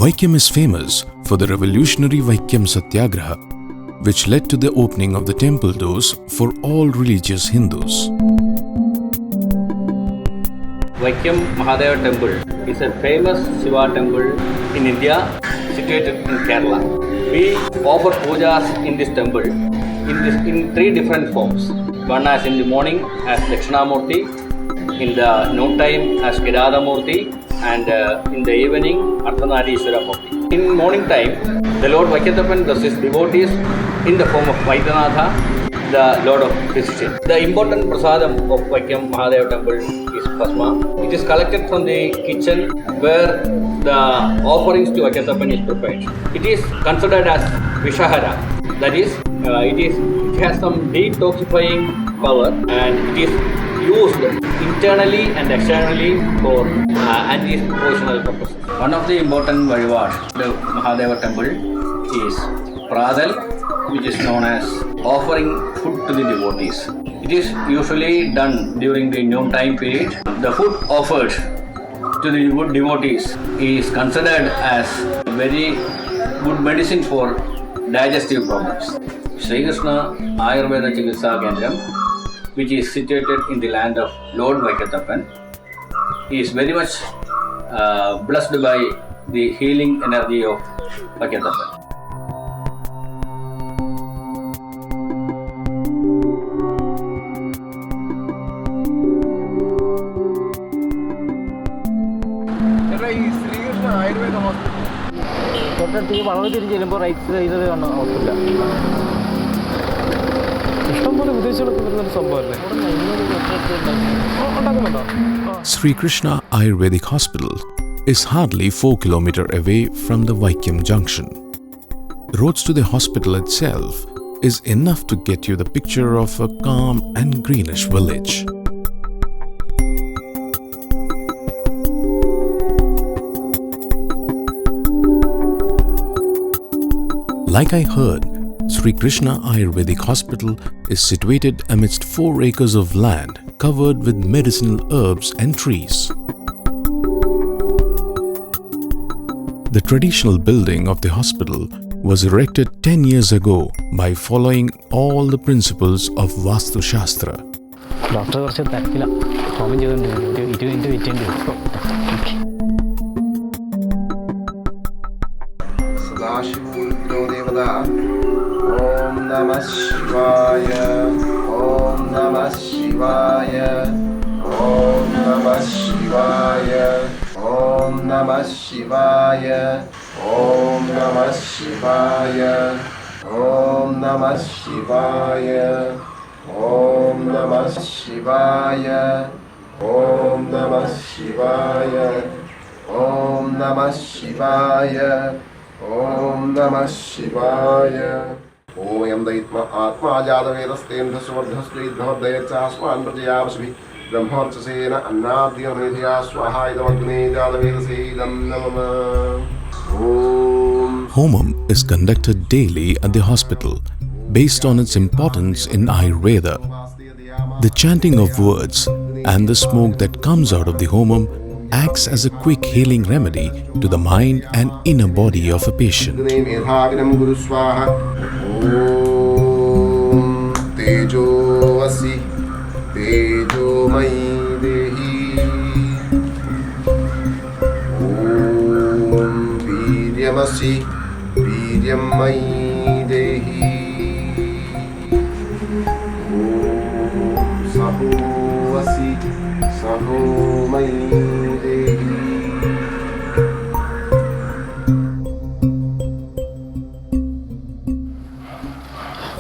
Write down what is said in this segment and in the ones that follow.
Vaikyam is famous for the revolutionary Vaikyam Satyagraha, which led to the opening of the temple doors for all religious Hindus. Vaikyam Mahadeva Temple is a famous Shiva temple in India, situated in Kerala. We offer pujas in this temple in three different forms. One as in the morning as Dakshinamurti, in the noon time as Kiradamurti, and in the evening Ardhanarishwara Murti. In morning time, the Lord Vaikyatappan does his devotees in the form of Vaidyanatha, the Lord of Precision. The important prasadam of Vaikyam Mahadeva temple is Bhasma. It is collected from the kitchen where the offerings to Vaikyatappan is prepared. It is considered as Vishahara, that is, it has some detoxifying power and it is used internally and externally for anti-poisonal purposes. One of the important Vadivad, the Mahadeva temple, is Pradal, which is known as offering food to the devotees. It is usually done during the noon time period. The food offered to the devotees is considered as a very good medicine for digestive problems. SREEKRISHNA Ayurveda Chikitsa Kendram, which is situated in the land of Lord Vaikyatappan, is very much blessed by the healing energy of Vaikyatappan. SREEKRISHNA Ayurveda Hospital. SREEKRISHNA Ayurvedic Hospital is hardly 4 km away from the Vaikyam Junction. Roads to the hospital itself is enough to get you the picture of a calm and greenish village. Like I heard, SREEKRISHNA Ayurvedic Hospital is situated amidst 4 acres of land covered with medicinal herbs and trees. The traditional building of the hospital was erected 10 years ago by following all the principles of Vastu Shastra. Om Namah Shivaya, Om Namah Shivaya, Om Namah Shivaya, Om Namah Shivaya, Om Namah Shivaya, Om Namah Shivaya, Om Namah Shivaya, Om Namah Shivaya, Om Namah Shivaya, Om Namah Shivaya. Om Daitma Atma Jadavedastendra Svardhasvidhavadayachasman Prajayavasvi Brahmorchasena Annadhyamedhya Swahaidamagne Jadavedasedam Namama. Homam is conducted daily at the hospital based on its importance in Ayurveda. The chanting of words and the smoke that comes out of the homam acts as a quick healing remedy to the mind and inner body of a patient.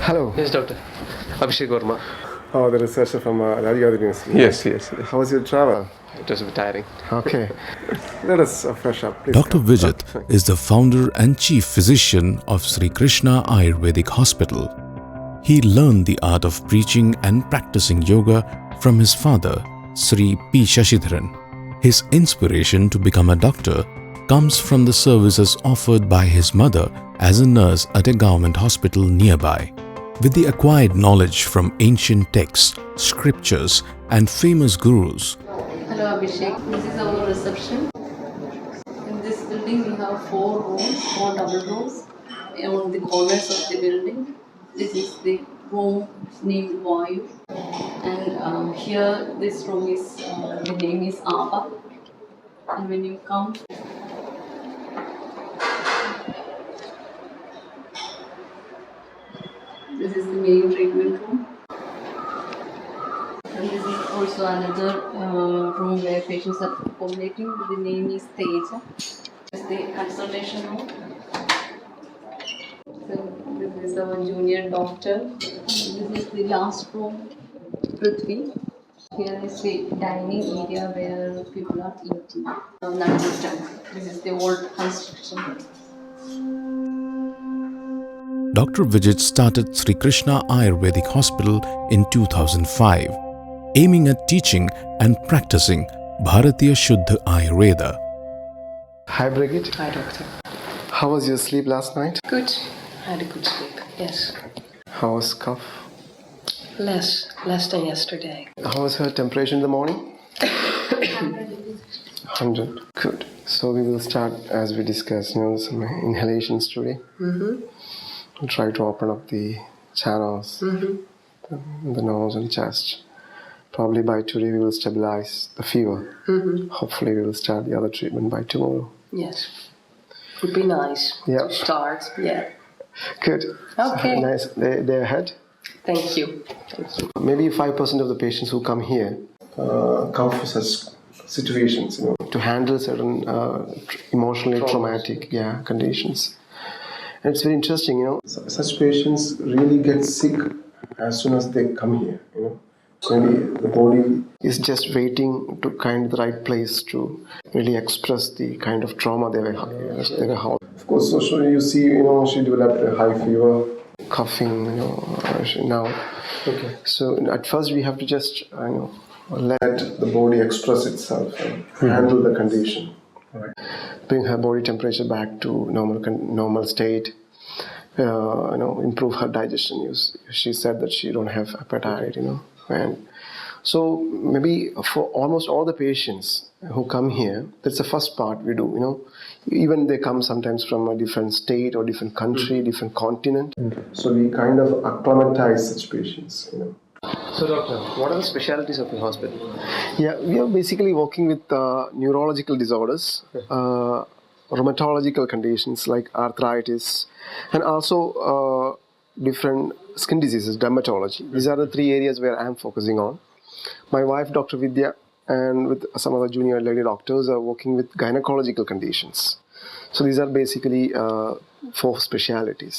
Hello. Yes, Doctor. Abhishek Verma. Oh, the researcher from Rajgad University. Yes. How was your travel? It was tiring. Okay. Let us fresh up, please. Dr. Vijit is the founder and chief physician of SREEKRISHNA Ayurvedic Hospital. He learned the art of preaching and practicing yoga from his father, Sri P. Shashidharan. His inspiration to become a doctor comes from the services offered by his mother as a nurse at a government hospital nearby. With the acquired knowledge from ancient texts, scriptures, and famous gurus, Hello Abhishek, this is our reception. In this building building we have 4 rooms, 4 double rooms on the corners of the building. This is the room named Vayu, and here this room is the name is Abba. And when you come, this is the main treatment room. And this is also another room where patients are accommodating. The name is Teja. This is the consultation room. So this is our junior doctor. This is the last room, Prithvi. Here is the dining area where people are eating. Narrates. This is the old construction. Dr. Vijay started SREEKRISHNA Ayurvedic Hospital in 2005, aiming at teaching and practicing Bharatiya Shuddha Ayurveda. Hi, Brigitte. Hi, doctor. How was your sleep last night? Good. I had a good sleep. Yes. How was cough? Less than yesterday. How was her temperature in the morning? 100. Good. So we will start, as we discussed, some inhalations today. We'll try to open up the channels, the nose and chest. Probably by today we will stabilize the fever. Hopefully we will start the other treatment by tomorrow. Yes. Would be nice Yeah. to start. Yeah. Good. Okay. Nice. They're ahead. Thank you. Thank you. Maybe 5% of the patients who come here come for such situations, to handle certain emotionally traumatic conditions. And it's very interesting, such patients really get sick as soon as they come here, Maybe the body is just waiting to find the right place to really express the kind of trauma they were having. Of course, so you see, she developed a high fever, coughing, now. Okay. So at first we have to just, let the body express itself and handle the condition. Right. Bring her body temperature back to normal state. Improve her digestion. She said that she don't have appetite, and so maybe for almost all the patients who come here, that's the first part we do, Even they come sometimes from a different state or different country, different continent. So we kind of acclimatize such patients, So, doctor, what are the specialties of your hospital? Yeah, we are basically working with neurological disorders, rheumatological conditions like arthritis, and also different skin diseases, dermatology. These are the 3 areas where I am focusing on. My wife, Dr. Vidya, and with some other junior lady doctors are working with gynecological conditions. So these are basically 4 specialities.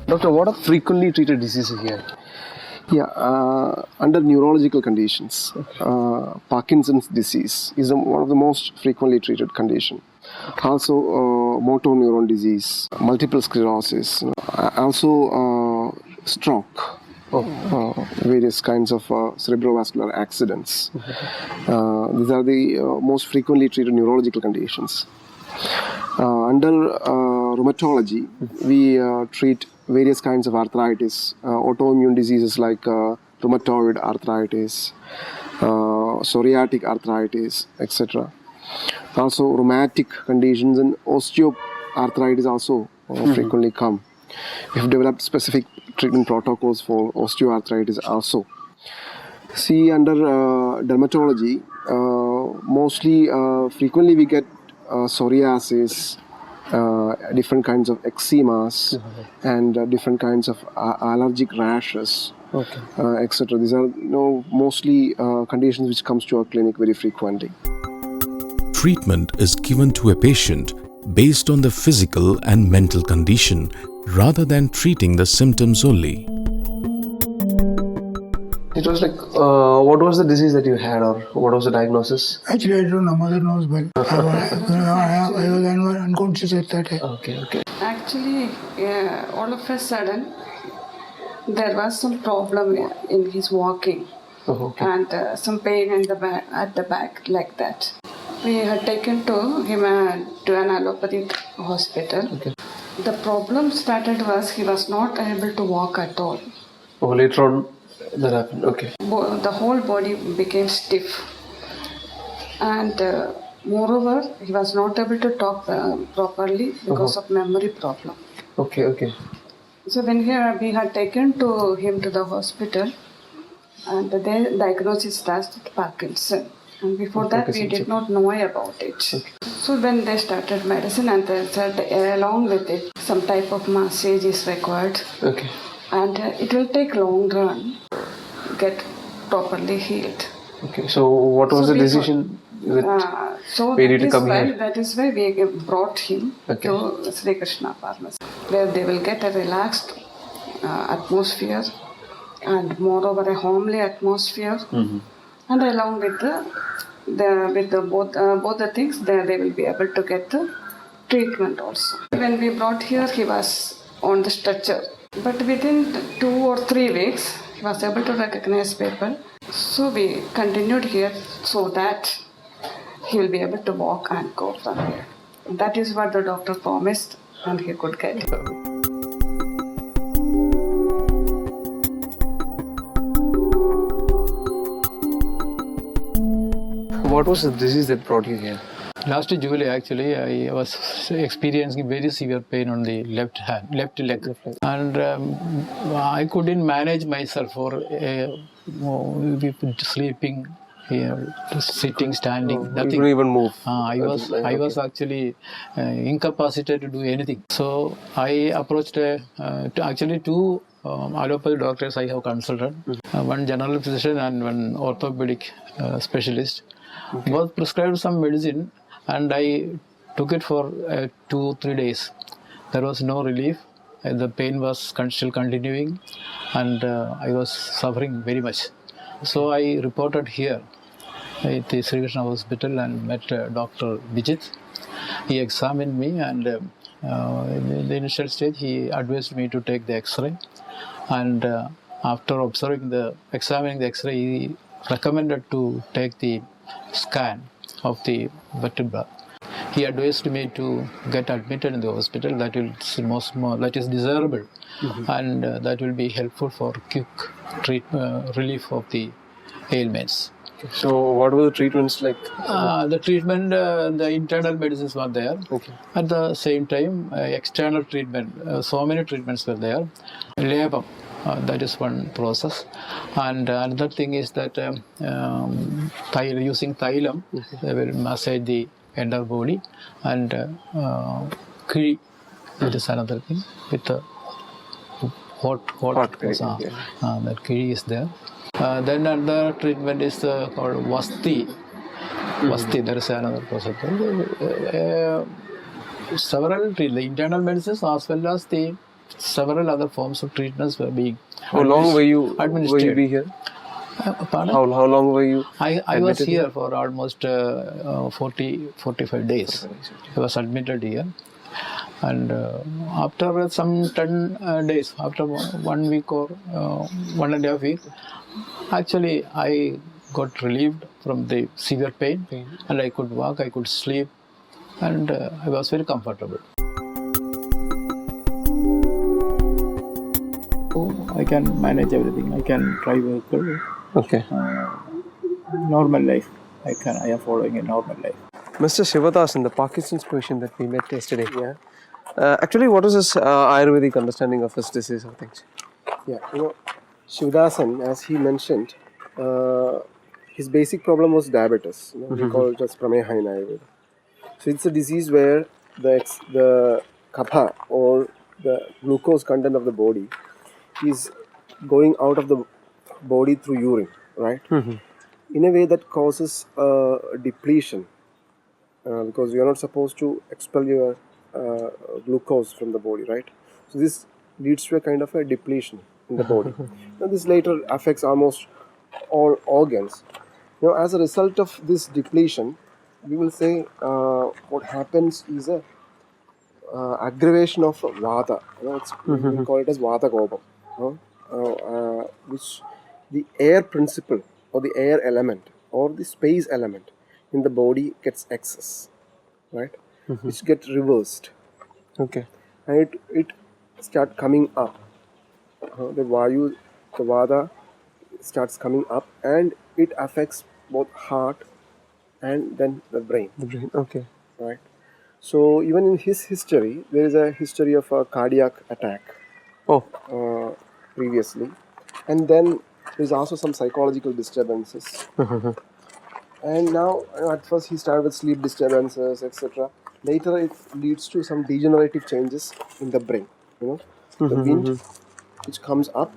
Doctor, what are frequently treated diseases here? Yeah, under neurological conditions, Parkinson's disease is one of the most frequently treated condition. Also, motor neuron disease, multiple sclerosis, also stroke, various kinds of cerebrovascular accidents. These are the most frequently treated neurological conditions. Under rheumatology, we treat various kinds of arthritis, autoimmune diseases like rheumatoid arthritis, psoriatic arthritis, etc. Also rheumatic conditions and osteoarthritis also frequently come. We have developed specific treatment protocols for osteoarthritis also. See, under dermatology, mostly frequently we get psoriasis, different kinds of eczemas, and different kinds of allergic rashes, etc. These are mostly conditions which comes to our clinic very frequently. Treatment is given to a patient based on the physical and mental condition rather than treating the symptoms only. It was like, what was the disease that you had, or what was the diagnosis? Actually, I don't know. Mother knows well. I was unconscious at that time. Okay. Actually, all of a sudden, there was some problem in his walking, and some pain in the back, at the back, like that. We had taken to him to an allopathic hospital. The problem started was he was not able to walk at all. Later on, That happened. Okay. The whole body became stiff, and moreover, he was not able to talk properly because of memory problem. Okay. Okay. So when we had taken him to the hospital, and they diagnosed as Parkinson. And before that, we did not know about it. Okay. So when they started medicine, and they said along with it, some type of massage is required. Okay. And it will take long run get properly healed. Okay. So what was the decision? So that is why we brought him to SREEKRISHNA Pharmacy, where they will get a relaxed atmosphere, and moreover a homely atmosphere, and along with both the things, they will be able to get the treatment also. When we brought here, he was on the stretcher, but within 2 or 3 weeks, he was able to recognize people. So we continued here so that he will be able to walk and go from here. That is what the doctor promised, and he could get it. What was the disease that brought you here? Last July, actually, I was experiencing very severe pain on the left leg, and I couldn't manage myself for sleeping, sitting, standing, nothing. You couldn't even move. I was actually incapacitated to do anything. So I approached two allopathy doctors I have consulted, one general physician and one orthopedic specialist. Both prescribed some medicine, and I took it for 2-3 days. There was no relief. The pain was still continuing, and I was suffering very much. So I reported here at the SREEKRISHNA Hospital and met Dr. Vijit. He examined me, and in the initial stage he advised me to take the X-ray, and after examining the X-ray, he recommended to take the scan of the vertebra. He advised me to get admitted in the hospital. That is desirable, and that will be helpful for quick relief of the ailments. So what were the treatments like? The treatment, the internal medicines were there. Okay. At the same time, external treatment, so many treatments were there. Labor, that is one process. And another thing is that using thylam, they will massage the entire body. And kiri, that is another thing, with the hot that kiri is there. Then another treatment is called Vasti. Vasti, there is another process. Several the internal medicines as well as the several other forms of treatments were being How long were you be here? Pardon? How long were you? I was here for almost 45 days. I was admitted here. And after some 10 days, after 1 week or 1.5 weeks, actually I got relieved from the severe pain, and I could walk, I could sleep, and I was very comfortable. I can manage everything. I can drive a vehicle. Okay. Normal life. I am following a normal life. Mr. Shivadasan, the Parkinson's patient that we met yesterday. Yeah. Actually, what is his Ayurvedic understanding of his disease or things? Yeah, Shivadasan, as he mentioned, his basic problem was diabetes. We call it as prameha in Ayurveda. So it's a disease where the kapha, or the glucose content of the body, is going out of the body through urine, right? In a way that causes depletion, because you are not supposed to expel your glucose from the body, right? So this leads to a kind of a depletion in the body. Now this later affects almost all organs. As a result of this depletion, we will say what happens is a aggravation of vata. We call it as vata kopam, which the air principle or the air element or the space element in the body gets excess, right? Which gets reversed. Okay. And it start coming up. The vayu, the vata starts coming up, and it affects both heart and then the brain. The brain. Okay. Right. So even in his history, there is a history of a cardiac attack previously, and then there's also some psychological disturbances. And now, at first he started with sleep disturbances, etc. Later it leads to some degenerative changes in the brain. The wind which comes up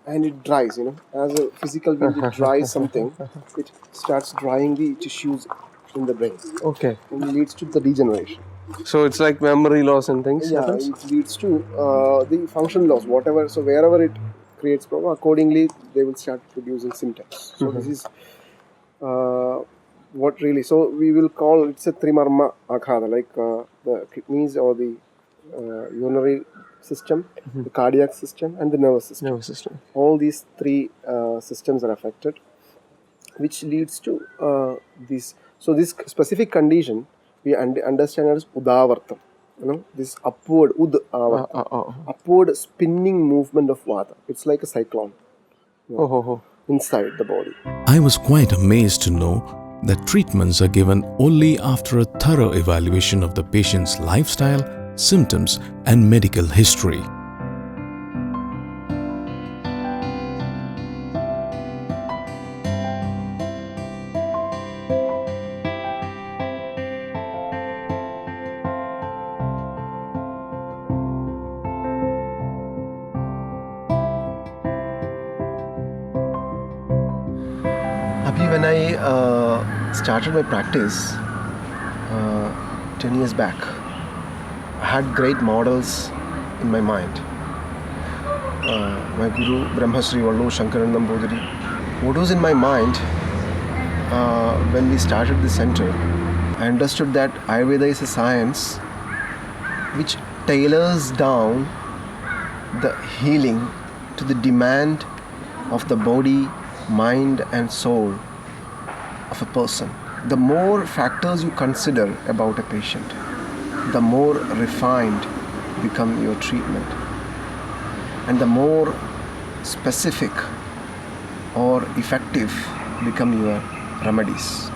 and it dries. As a physical wind, it dries something. It starts drying the tissues in the brain. Okay. And it leads to the degeneration. So it's like memory loss and things. Yeah, happens? it leads to the function loss. Whatever. So wherever it creates problem, accordingly they will start producing symptoms. So this is what really. So we will call it's a trimarma aghata, like the kidneys or the urinary system, the cardiac system, and the nervous system. Nervous system. All these three systems are affected, which leads to this. So this specific condition we understand as udavartam. This upward upward spinning movement of vata. It's like a cyclone inside the body. I was quite amazed to know that treatments are given only after a thorough evaluation of the patient's lifestyle, symptoms, and medical history. When I started my practice 10 years back, I had great models in my mind. My Guru Brahmasri Vallu Shankaran Nambudiri. What was in my mind when we started the center, I understood that Ayurveda is a science which tailors down the healing to the demand of the body, mind and soul of a person. The more factors you consider about a patient, the more refined become your treatment, and the more specific or effective become your remedies.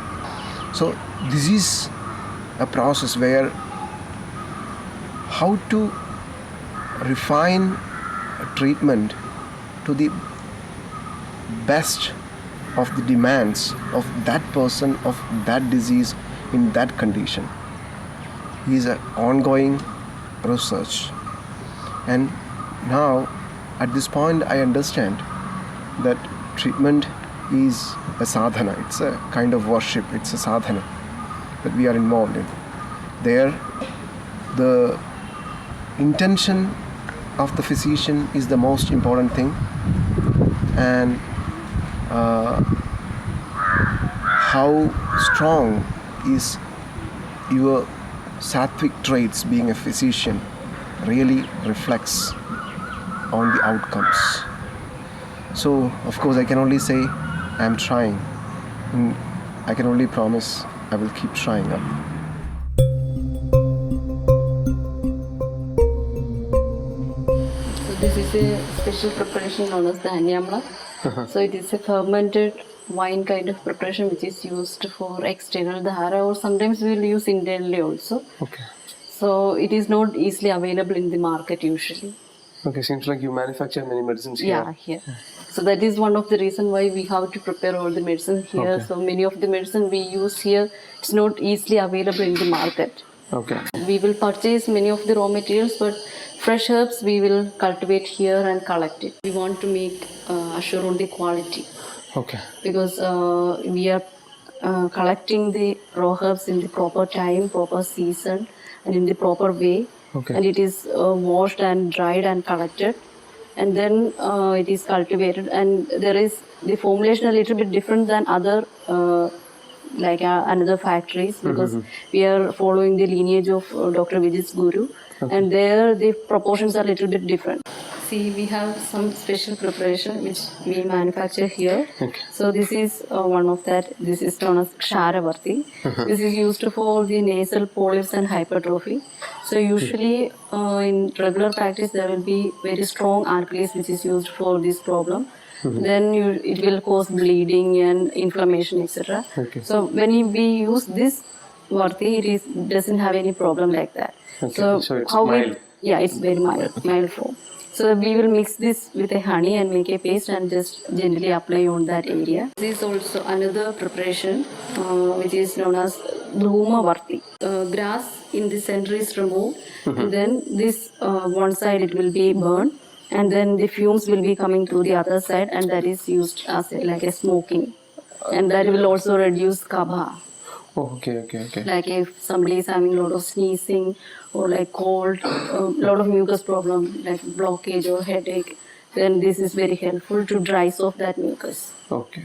So this is a process where how to refine a treatment to the best of the demands of that person, of that disease, in that condition is an ongoing research. And now at this point I understand that treatment is a sadhana. It's a kind of worship. It's a sadhana that we are involved in. There the intention of the physician is the most important thing, and how strong is your sattvic traits being a physician really reflects on the outcomes. So of course I can only say I am trying, and I can only promise I will keep trying up. So this is a special preparation known as the Anyamla. So it is a fermented wine kind of preparation which is used for external dhara, or sometimes we will use internally also. Okay. So it is not easily available in the market usually. Okay, seems like you manufacture many medicines here. Yeah, here. So that is one of the reason why we have to prepare all the medicine here. Okay. So many of the medicine we use here, it's not easily available in the market. Okay. We will purchase many of the raw materials, but fresh herbs we will cultivate here and collect it. We want to make assure on the quality. Okay. Because we are collecting the raw herbs in the proper time, proper season, and in the proper way. Okay. And it is washed and dried and collected, and then it is cultivated. And there is the formulation a little bit different than other another factories, because we are following the lineage of Dr. Vijay's Guru, and there the proportions are a little bit different. See, we have some special preparation which we manufacture here. Okay. So this is one of that. This is known as Ksaravarti. This is used for the nasal polyps and hypertrophy. So usually in regular practice there will be very strong alkalis which is used for this problem. then it will cause bleeding and inflammation, etc. Okay. So when we use this Varti, it doesn't have any problem like that. Okay. So it's how mild. it's very mild form. So we will mix this with a honey and make a paste and just gently apply on that area. This is also another preparation which is known as Dhruma Varti. Grass in the center is removed, and then this one side it will be burned, and then the fumes will be coming to the other side, and that is used as like a smoking, and that will also reduce kapha. Oh, okay. Like if somebody is having a lot of sneezing or like cold, a lot of mucus problem like blockage or headache, then this is very helpful to dry off that mucus. Okay.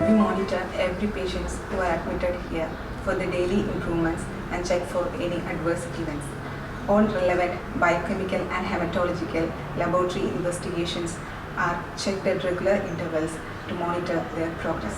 We monitor every patient who are admitted here for the daily improvements and check for any adverse events. All relevant biochemical and hematological laboratory investigations are checked at regular intervals to monitor their progress.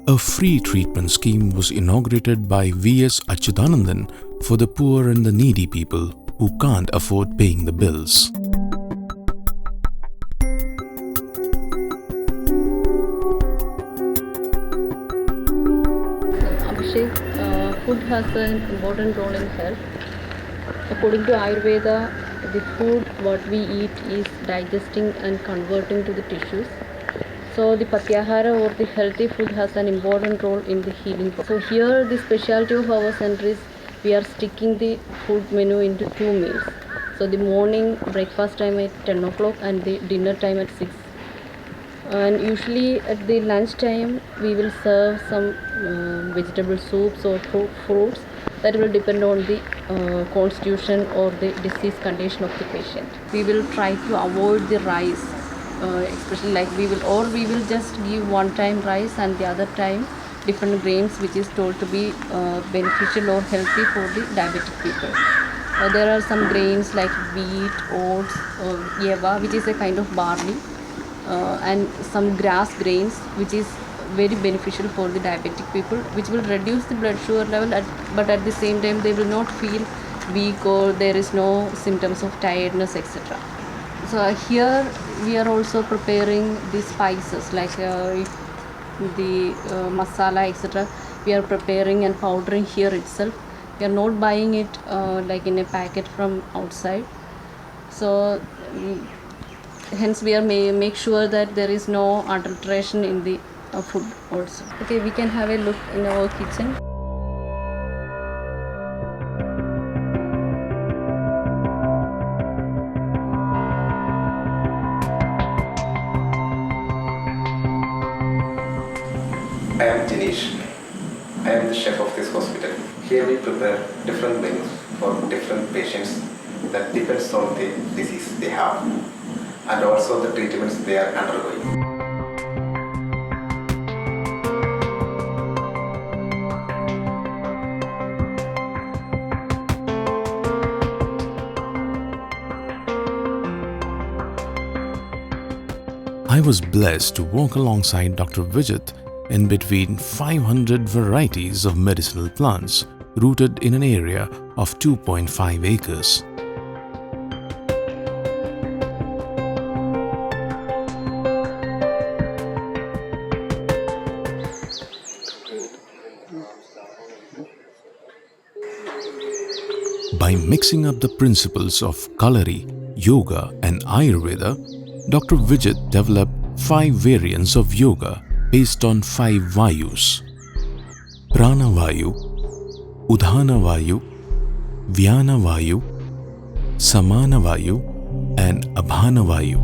A free treatment scheme was inaugurated by V.S. Achyutanandan for the poor and the needy people who can't afford paying the bills. Abhishek, food has an important role in health. According to Ayurveda, the food what we eat is digesting and converting to the tissues. So the Patyahara or the healthy food has an important role in the healing. So here the specialty of our center is we are sticking the food menu into 2 meals. So the morning breakfast time at 10 o'clock and the dinner time at 6. And usually at the lunch time we will serve some vegetable soups or fruits. That will depend on the constitution or the disease condition of the patient. We will try to avoid the rice. Especially like we will just give one time rice and the other time different grains which is told to be beneficial or healthy for the diabetic people. There are some grains like wheat, oats, yava, which is a kind of barley, and some grass grains which is very beneficial for the diabetic people, which will reduce the blood sugar level, but at the same time they will not feel weak or there is no symptoms of tiredness, etc. So here we are also preparing the spices like the masala, etc. We are preparing and powdering here itself. We are not buying it like in a packet from outside. So hence we are make sure that there is no adulteration in the food also. Okay, we can have a look in our kitchen. I am Jinish. I am the chef of this hospital. Here we prepare different menus for different patients that depends on the disease they have and also the treatments they are undergoing. I was blessed to walk alongside Dr. Vijit in between 500 varieties of medicinal plants rooted in an area of 2.5 acres. By mixing up the principles of Kalari, Yoga and Ayurveda, Dr. Vijit developed 5 variants of yoga based on 5 Vayus: Prana Vayu, Udhana Vayu, Vyana Vayu, Samana Vayu and Abhana Vayu.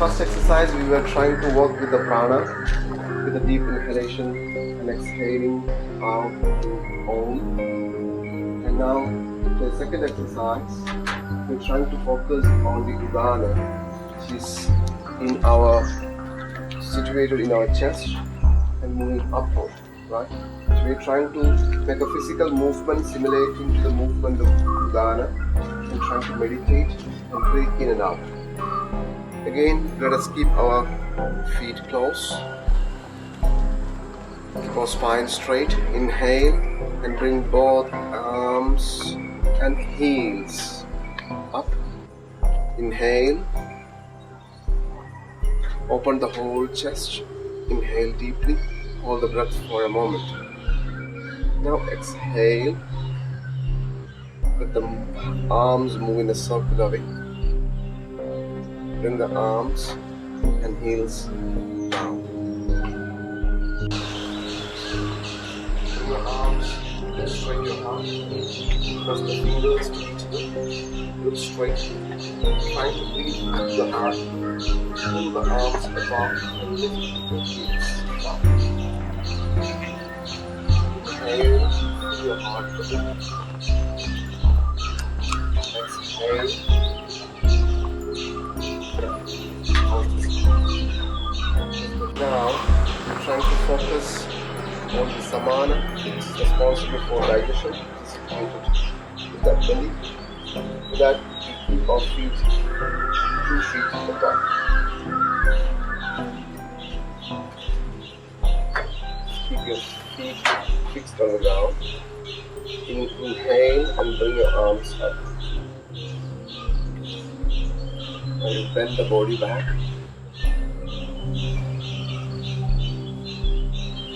First exercise we were trying to work with the prana, with the deep inhalation and exhaling out to Om. And now the second exercise we're trying to focus on the Udana, which is situated in our chest and moving upward, right? So we're trying to make a physical movement simulating to the movement of Udana and trying to meditate and breathe in and out. Again, let us keep our feet close. Keep our spine straight. Inhale and bring both arms and heels up. Inhale. Open the whole chest. Inhale deeply. Hold the breath for a moment. Now exhale. Let the arms move in a circular way. Bring the arms and heels down. Bring your arms and straighten your heart. Press the fingers to each other. Look straight. Trying to breathe through the heart. Pull the arms above and lift the heels down. Inhale through your heart. Exhale. Now, I'm trying to focus All the samana is responsible for digestion. It's situated with that belly. With that, we keep our feet 2 feet apart. Keep your feet fixed on the ground. Inhale and bring your arms up. And bend the body back.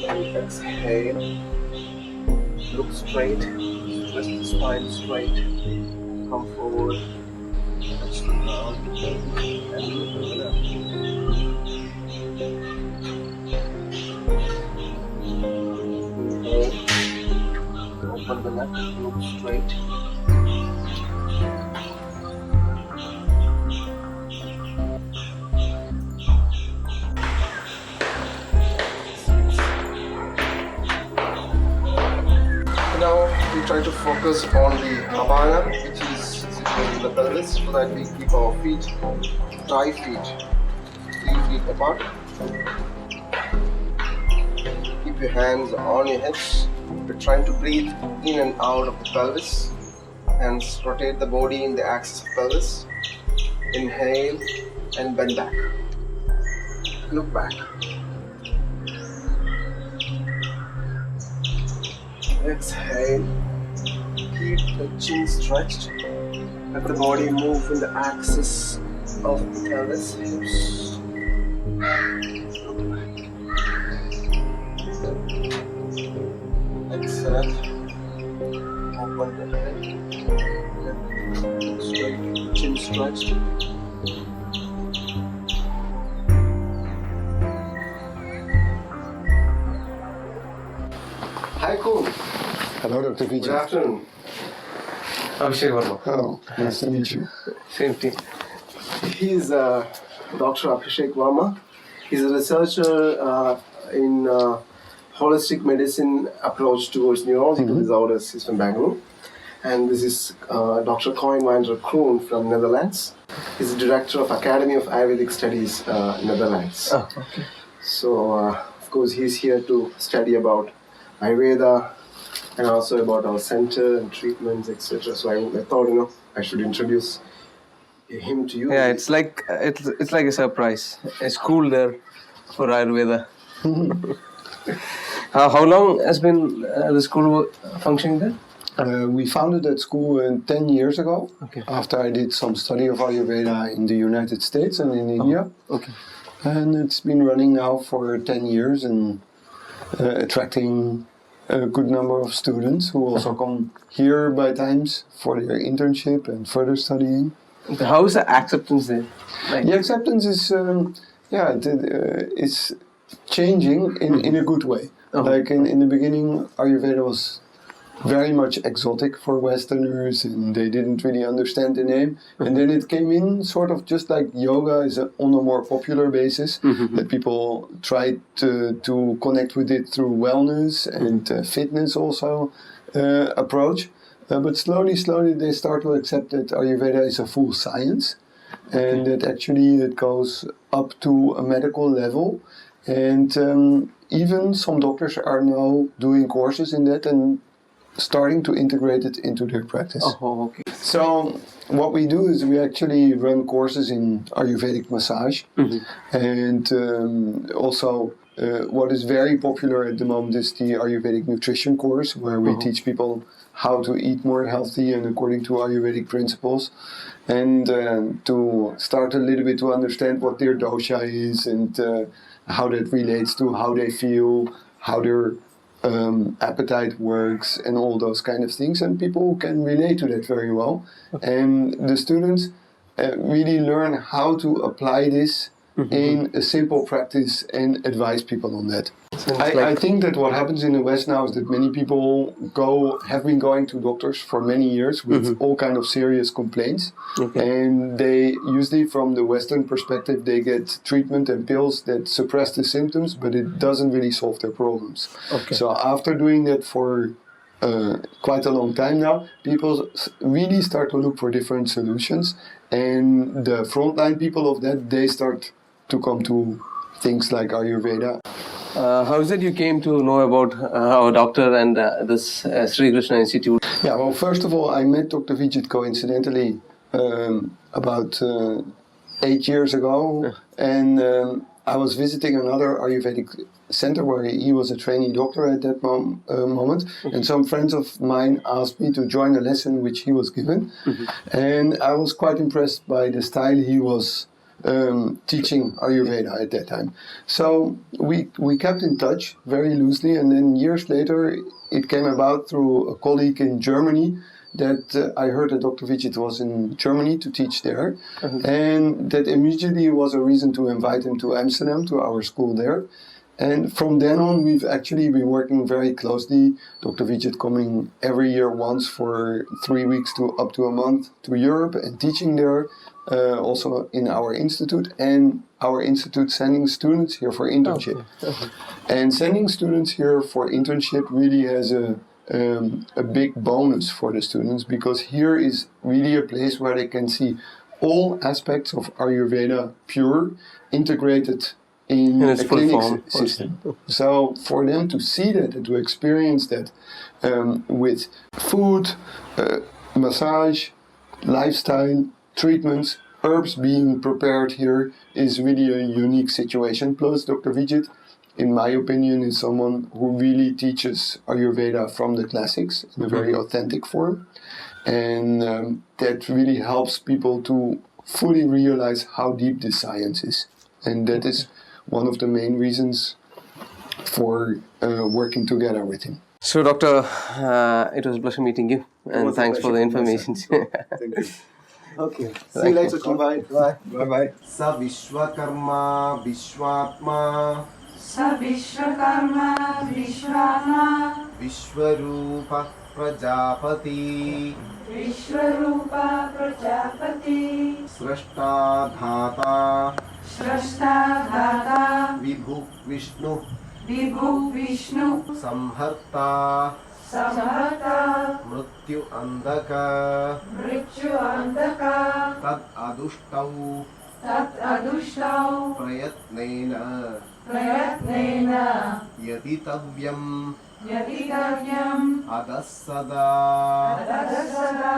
And exhale. Look straight. Twist the spine straight. Come forward. Touch the ground. And look up. Inhale. Open the neck. Look straight. Now we try to focus on the Havana, which is situated in the pelvis, so that we keep our feet, thigh feet, 3 feet apart. Keep your hands on your hips. We're trying to breathe in and out of the pelvis and rotate the body in the axis of pelvis. Inhale and bend back. Look back. Exhale. Keep the chin stretched. Let the body move in the axis of the pelvis, hips. Excellent. Open the head. Look straight. Chin stretched. Hi, Kun. Hello, Dr. Good Vijay. afternoon. Abhishek Verma. Hello, nice to meet you. Same thing. He is Dr. Abhishek Verma. He's a researcher in holistic medicine approach towards neurological disorders. He's from Bangalore. And this is Dr. Koinwinder Kroon from Netherlands. He's the director of Academy of Ayurvedic Studies, Netherlands. Oh, okay. So, of course, he's here to study about Ayurveda and also about our center and treatments, etc. So I thought, I should introduce him to you. Yeah, it's like a surprise. A school there for Ayurveda. How long has been the school functioning there? We founded that school 10 years ago, Okay. after I did some study of Ayurveda in the United States and in India. Okay. And it's been running now for 10 years and attracting a good number of students who also come here by times for their internship and further studying. How is the acceptance there? The acceptance is, it's changing in a good way. Like in the beginning, Ayurveda was very much exotic for Westerners and they didn't really understand the name. And then it came in sort of just like yoga is on a more popular basis, that people tried to connect with it through wellness and fitness also approach. But slowly they start to accept that Ayurveda is a full science and that actually it goes up to a medical level. And even some doctors are now doing courses in that and starting to integrate it into their practice. Oh, okay. So what we do is we actually run courses in Ayurvedic massage, and also what is very popular at the moment is the Ayurvedic nutrition course, where we teach people how to eat more healthy and according to Ayurvedic principles, and to start a little bit to understand what their dosha is and how that relates to how they feel, how their appetite works and all those kind of things, and people can relate to that very well. And the students really learn how to apply this in a simple practice and advise people on that. I think that what happens in the West now is that many people have been going to doctors for many years with all kind of serious complaints, and they usually, from the Western perspective, they get treatment and pills that suppress the symptoms, but it doesn't really solve their problems. So after doing that for quite a long time now, people really start to look for different solutions, and the frontline people of that, they start to come to things like Ayurveda. How is it you came to know about our doctor and this SREEKRISHNA Institute? Yeah, well, first of all, I met Dr. Vijit coincidentally about 8 years ago, and I was visiting another Ayurvedic center where he was a trainee doctor at that moment, and some friends of mine asked me to join a lesson which he was given, and I was quite impressed by the style he was teaching Ayurveda at that time. So we kept in touch very loosely, and then years later it came about through a colleague in Germany that I heard that Dr. Vijit was in Germany to teach there, and that immediately was a reason to invite him to Amsterdam, to our school there. And from then on, we've actually been working very closely. Dr. Vijit coming every year once for 3 weeks to up to a month to Europe and teaching there, also in our institute, and our institute sending students here for internship. And sending students here for internship really has a big bonus for the students, because here is really a place where they can see all aspects of Ayurveda pure, integrated in a clinic system. So for them to see that and to experience that with food, massage, lifestyle, treatments, herbs being prepared here is really a unique situation. Plus Dr. Vijit, in my opinion, is someone who really teaches Ayurveda from the classics in a very authentic form. And that really helps people to fully realize how deep this science is. And that is one of the main reasons for working together with him. So, Doctor, it was a pleasure meeting you, and thanks for the information. Thank you. Okay. See you later. Bye. Bye. Bye. Sa Vishwakarma Vishwatma. Sa Vishwakarma Vishwatma. Vishwarupa Prajapati. Vishwarupa Prajapati. Srashta Dhata. Srashta Dhata. Vibhu Vishnu. Vibhu Vishnu. Samharta. Samharta. Mrityu Andaka. Mrityu Andaka. Tad Adushtav. Tad Adushtav. Prayatnena. Prayatnena. Yaditavyam. Yaditavyam. Adasada. Adasada.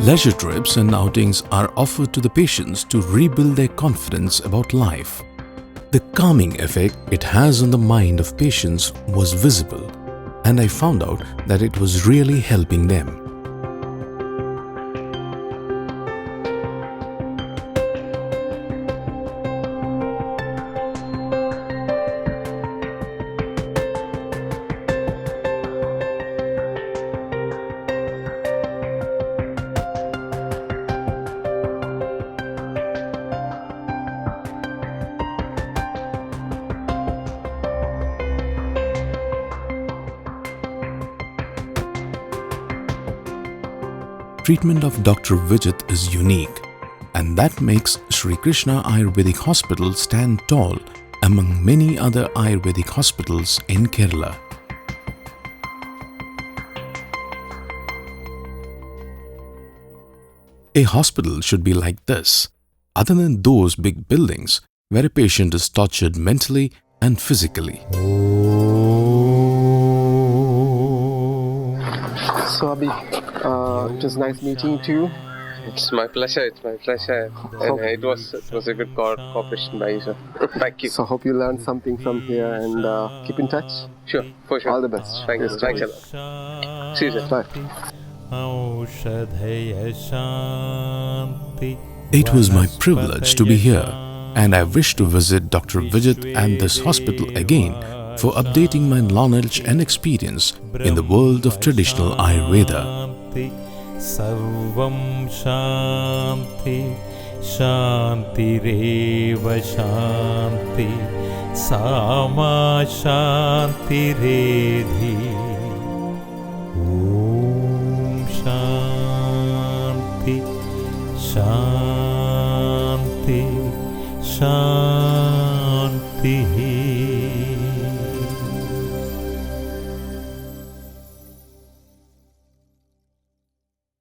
Leisure trips and outings are offered to the patients to rebuild their confidence about life. The calming effect it has on the mind of patients was visible, and I found out that it was really helping them. Treatment of Dr. Vijit is unique, and that makes SREEKRISHNA Ayurvedic Hospital stand tall among many other Ayurvedic hospitals in Kerala. A hospital should be like this, other than those big buildings where a patient is tortured mentally and physically. So, Abhi, it was nice meeting you too. It's my pleasure. It's my pleasure. And it was a good cooperation by you, sir. Thank you. So, hope you learned something from here, and keep in touch. Sure, for sure. All the best. Thank you. Thanks a lot. See you, sir. Bye. It was my privilege to be here, and I wish to visit Dr. Vijit and this hospital again for updating my knowledge and experience in the world of traditional Ayurveda. Sarvam Shanti Shantireva Shanti Sama Shantiredhi Om Shanti Shanti Shanti.